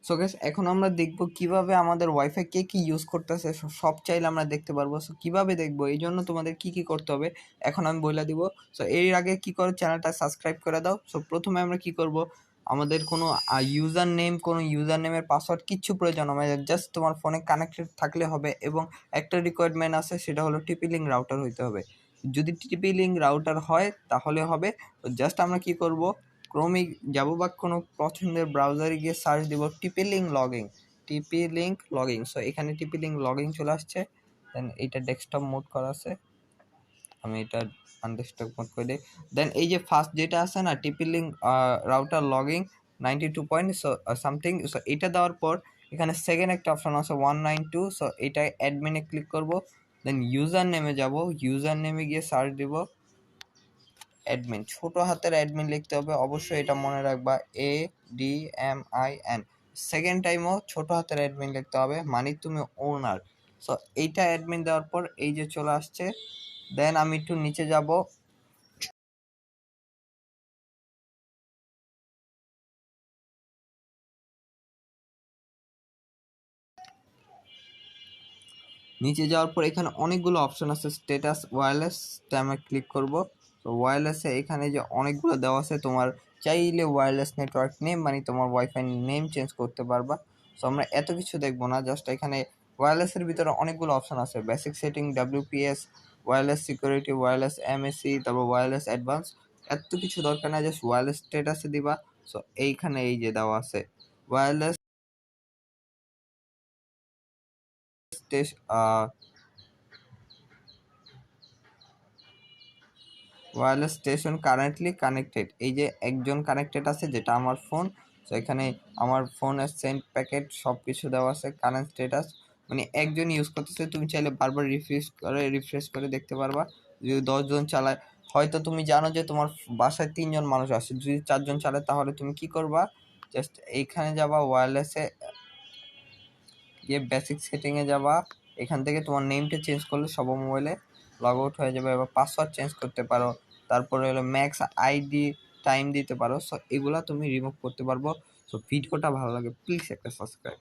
So guys এখন আমরা দেখব কিভাবে আমাদের ওয়াইফাই কে কি ইউজ করতেছে সব চাইলে আমরা দেখতে পারবো। সো কিভাবে দেখবো এই জন্য তোমাদের কি কি করতে হবে এখন আমি বলে দিব। সো এর আগে কি করো, চ্যানেলটা সাবস্ক্রাইব করে দাও। সো প্রথমে আমরা কি করব, আমাদের কোনো ইউজার নেমের পাসওয়ার্ড কিচ্ছু প্রয়োজন হবে, জাস্ট তোমার ফোনে কানেক্টেড থাকলে হবে। এবং একটা রিকোয়ারমেন্ট আছে, সেটা হলো টিপি লিঙ্ক রাউটার হইতে হবে। যদি টিপি লিঙ্ক রাউটার হয় তাহলে হবে। তো জাস্ট আমরা কি করব, ক্রোমে যাব বা কোনো পছন্দের ব্রাউজারে গিয়ে সার্চ দিব টিপি লিঙ্ক লগইন। সো এখানে টিপি লিঙ্ক লগইন চলে আসছে। দেন এইটা ডেস্কটপ মোড করা আছে, আমি এটা আনডেস্কটপ মোড করে দিই। দেন এই যে ফার্স্ট যেটা আছে না, টিপি link router login 92 point something. So এটা দেওয়ার পর এখানে সেকেন্ড একটা অপশন আছে 192। সো এটা অ্যাডমিনে ক্লিক করব। দেন ইউজার নেমে যাব, ইউজার নেমে গিয়ে সার্চ দিব অ্যাডমিন, ছোট হাতের অ্যাডমিন লিখতে হবে, অবশ্যই এটা মনে রাখবা, ADMIN। সেকেন্ড টাইমও ছোট হাতের অ্যাডমিন লিখতে হবে, মানে তুমি ওনার। সো এইটা অ্যাডমিন দেওয়ার পর এই যে চলে আসছে। দেন আমি একটু নিচে যাব, নিচে যাওয়ার পর এখানে অনেকগুলো অপশন আছে, স্ট্যাটাস ওয়্যারলেস আমি ক্লিক করব। তো ওয়্যারলেসে এখানে যে অনেকগুলো দেওয়া আছে, তোমার চাইলে ওয়্যারলেস নেটওয়ার্ক নেম মানে তোমার ওয়াইফাই নেম চেঞ্জ করতে পারবা। সো আমরা এত কিছু দেখবো না, জাস্ট এখানে ওয়্যারলেসের ভিতরে অনেকগুলো অপশন আছে, basic setting, WPS, wireless security, wireless MAC, তারপর ওয়্যারলেস অ্যাডভান্স। এত কিছু দরকার না, জাস্ট ওয়্যারলেস স্ট্যাটাসে দিবা। সো এইখানে এই যে দেওয়া আছে wireless wireless station currently connected, এই যে একজন কানেক্টেড আছে যেটা আমার ফোন। তো এখানে আমার ফোনের সেন্ড প্যাকেট সব কিছু দেওয়া আছে, কারেন্ট স্ট্যাটাস মানে একজন ইউজ করতেছে, তুমি চাইলে বারবার রিফ্রেশ করে দেখতে পারবা। যদি 10 জন চালায়, হয়তো তুমি জানো যে তোমার বাসায় 3 জন মানুষ আসে, যদি 4 জন চালায় তাহলে তুমি কি করবা, জাস্ট এইখানে যাবা, ওয়্যারলেসে গিয়ে বেসিক সেটিংয়ে যাবা। এখান থেকে তোমার নেমটা চেঞ্জ করলে সব মোবাইলে লগ আউট হয়ে যাবে, এবার পাসওয়ার্ড চেঞ্জ করতে পারো, তারপরে হলো ম্যাক্স আইডি টাইম দিতে পারো। সো এগুলা তুমি রিমুভ করতে পারবো। সো ভিডিওটা ভালো লাগে প্লিজ একটা সাবস্ক্রাইব।